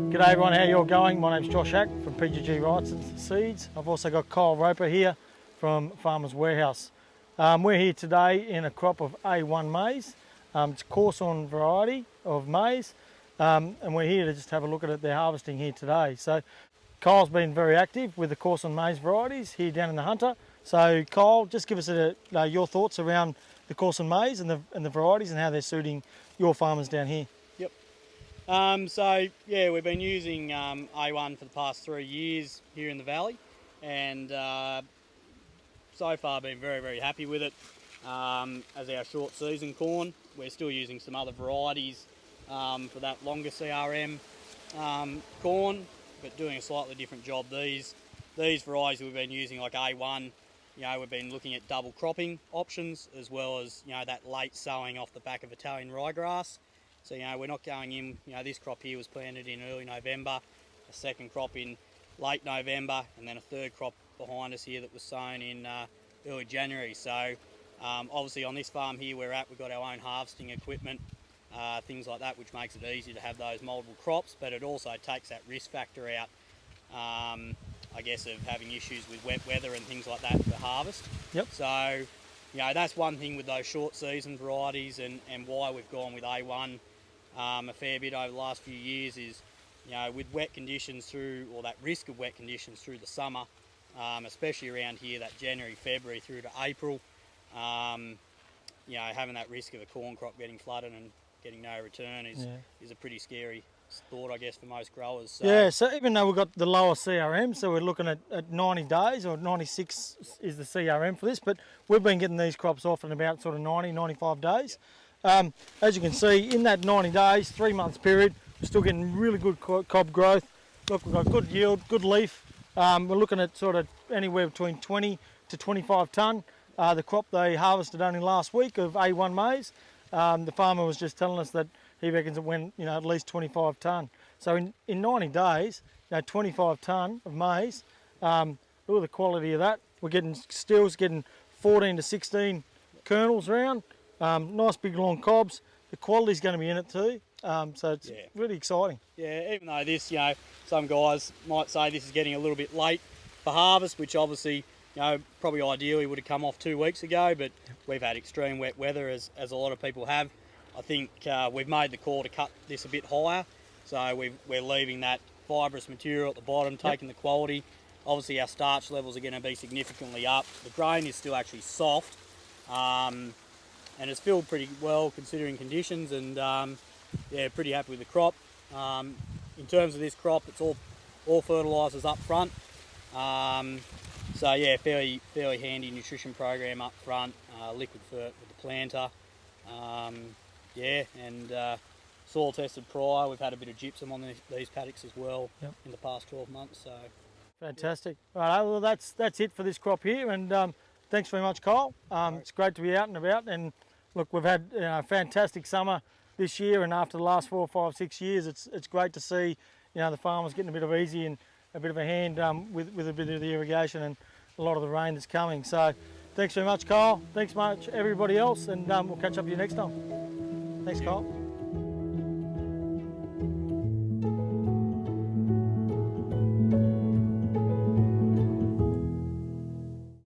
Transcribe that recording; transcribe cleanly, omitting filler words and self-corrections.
G'day everyone, how you all going? My name's Josh Hack from PGG Rights and Seeds. I've also got Kyle Roper here from Farmers Warehouse. We're here today in a crop of A1 maize. It's a Corson variety of maize, and we're here to just have a look at it. They're harvesting here today. So Kyle's been very active with the Corson maize varieties here down in the Hunter. So Kyle, just give us your thoughts around the Corson maize and the varieties and how they're suiting your farmers down here. Yep. We've been using A1 for the past 3 years here in the valley, and so far been very, very happy with it. As our short season corn, we're still using some other varieties for that longer CRM corn, but doing a slightly different job. These varieties we've been using, like A1, we've been looking at double cropping options, as well as that late sowing off the back of Italian ryegrass. So we're not going in. This crop here was planted in early November, a second crop in late November, and then a third crop behind us here that was sown in early January. So obviously on this farm here we've got our own harvesting equipment, things like that, which makes it easy to have those multiple crops, but it also takes that risk factor out, I guess, of having issues with wet weather and things like that for harvest. Yep. So that's one thing with those short season varieties, and why we've gone with A1 a fair bit over the last few years is, with wet conditions or that risk of wet conditions through the summer, especially around here, that January, February through to April, having that risk of a corn crop getting flooded and getting no return is a pretty scary thought, I guess, for most growers. So. Yeah, so even though we've got the lower CRM, so we're looking at 90 days, or 96 is the CRM for this, but we've been getting these crops off in about sort of 90, 95 days. As you can see, in that 90 days, 3 months period, we're still getting really good cob growth. Look, we've got good yield, good leaf. We're looking at sort of anywhere between 20 to 25 tonne. The crop they harvested only last week of A1 maize, the farmer was just telling us that he reckons it went at least 25 tonne. So in 90 days, 25 tonne of maize. Look at the quality of that. We're getting 14 to 16 kernels round. Nice big long cobs. The quality's going to be in it too. So it's really exciting. Yeah, even though this, some guys might say this is getting a little bit late for harvest, which obviously, probably ideally would have come off 2 weeks ago, but we've had extreme wet weather, as a lot of people have. I think we've made the call to cut this a bit higher, so we're leaving that fibrous material at the bottom, taking the quality. Obviously our starch levels are going to be significantly up. The grain is still actually soft, and it's filled pretty well considering conditions, and pretty happy with the crop. In terms of this crop, it's all fertilisers up front. Fairly handy nutrition program up front, liquid fert with the planter. Soil tested prior. We've had a bit of gypsum on these paddocks as well in the past 12 months. So fantastic. All right, well that's it for this crop here, and thanks very much, Kyle. It's great to be out and about, and look, we've had a fantastic summer this year, and after the last 4, 5, 6 years, it's great to see the farmers getting a bit of easy and a bit of a hand with a bit of the irrigation and a lot of the rain that's coming. So thanks very much, Kyle. Thanks much everybody else, and we'll catch up with you next time. Thanks, Kyle.